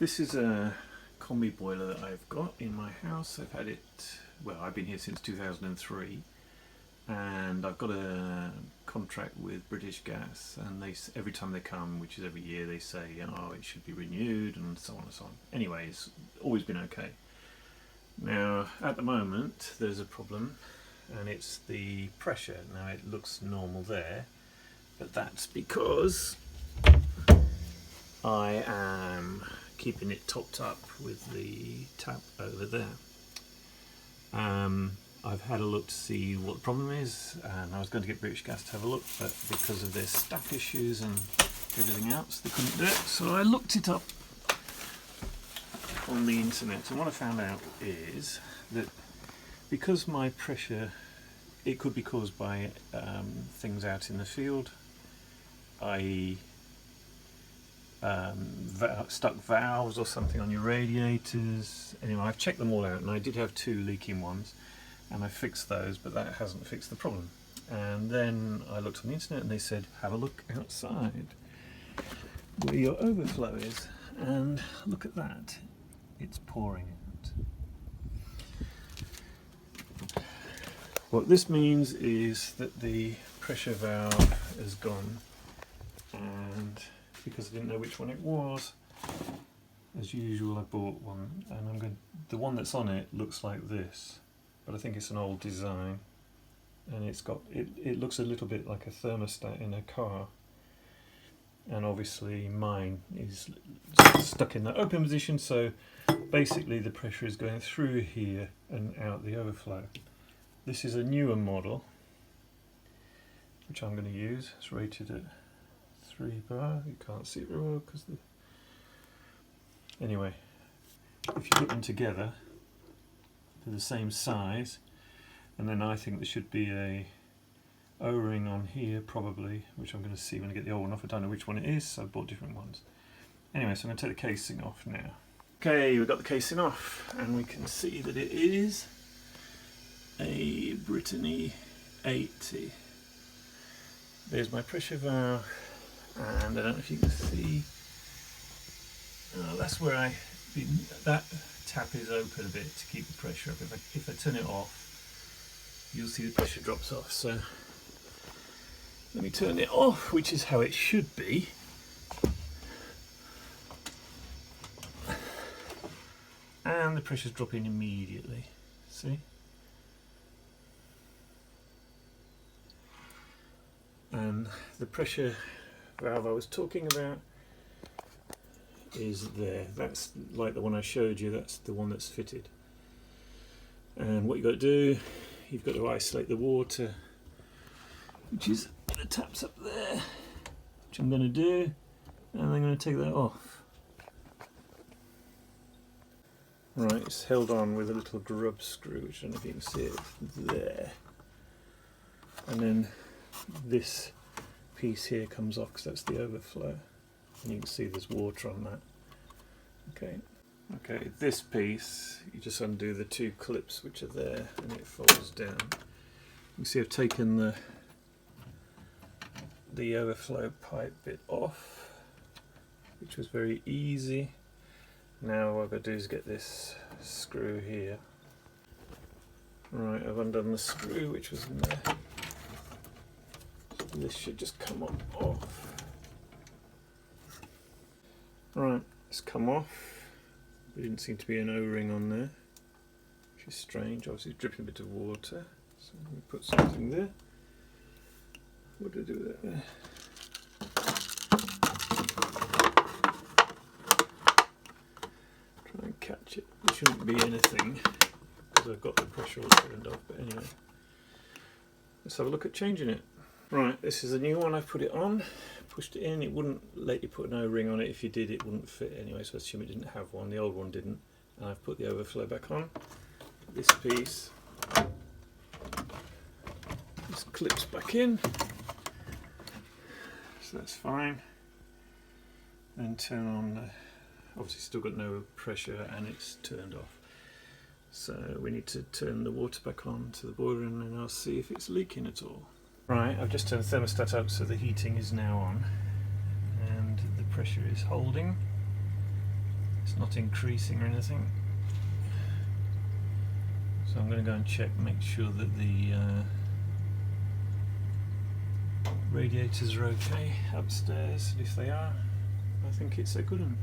This is a Combi boiler that I've got in my house. I've had it, well, I've been here since 2003, and I've got a contract with British Gas, and they every time they come, which is every year, they say, oh, it should be renewed and so on and so on. Anyway, it's always been okay. Now, at the moment, there's a problem, and it's the pressure. Now, it looks normal there, but that's because I am keeping it topped up with the tap over there. I've had a look to see what the problem is, and I was going to get British Gas to have a look, but because of their staff issues and everything else, they couldn't do it. So I looked it up on the internet, and what I found out is that because my pressure, it could be caused by things out in the field, i.e. stuck valves or something on your radiators. Anyway, I've checked them all out, and I did have 2 leaking ones, and I fixed those, but that hasn't fixed the problem. And then I looked on the internet, and they said have a look outside where your overflow is, and look at that, it's pouring out. What this means is that the pressure valve has gone, and because I didn't know which one it was, as usual I bought one, and the one that's on it looks like this, but I think it's an old design, and it looks a little bit like a thermostat in a car, and obviously mine is stuck in that open position, so basically the pressure is going through here and out the overflow. This is a newer model which I'm going to use. It's rated at 3 bar. You can't see it very well because anyway, if you put them together, they're the same size, and then I think there should be a O-ring on here probably, which I'm going to see when I get the old one off. I don't know which one it is, so I bought different ones. Anyway, so I'm going to take the casing off now. Okay, we've got the casing off, and we can see that it is a Britony 80. There's my pressure valve, and I don't know if you can see, that's where that tap is open a bit to keep the pressure up. If I turn it off, you'll see the pressure drops off. So let me turn it off, which is how it should be. And the pressure's dropping immediately, see? And the pressure valve I was talking about is there. That's like the one I showed you, that's the one that's fitted. And what you've got to do, you've got to isolate the water, which is the taps up there, which I'm going to do, and I'm going to take that off. Right, it's held on with a little grub screw, which I don't know if you can see it there. And then this piece here comes off because that's the overflow, and you can see there's water on that. Okay, this piece, you just undo the 2 clips which are there, and it folds down. You see I've taken the overflow pipe bit off, which was very easy. Now what I've got to do is get this screw here. Right, I've undone the screw which was in there. This should just come off. Right, it's come off. There didn't seem to be an O-ring on there, which is strange. Obviously it's dripping a bit of water. So let me put something there. What do I do with that there? Try and catch it. There shouldn't be anything because I've got the pressure all turned off, but anyway. Let's have a look at changing it. Right, this is a new one. I've put it on, pushed it in. It wouldn't let you put an O-ring on it. If you did, it wouldn't fit anyway, so I assume it didn't have one. The old one didn't. And I've put the overflow back on. This piece just clips back in, so that's fine. Then turn on the, obviously still got no pressure and it's turned off. So we need to turn the water back on to the boiler, and then I'll see if it's leaking at all. Right, I've just turned the thermostat up so the heating is now on, and the pressure is holding. It's not increasing or anything. So I'm going to go and check, make sure that the radiators are okay upstairs. If they are, I think it's a good one.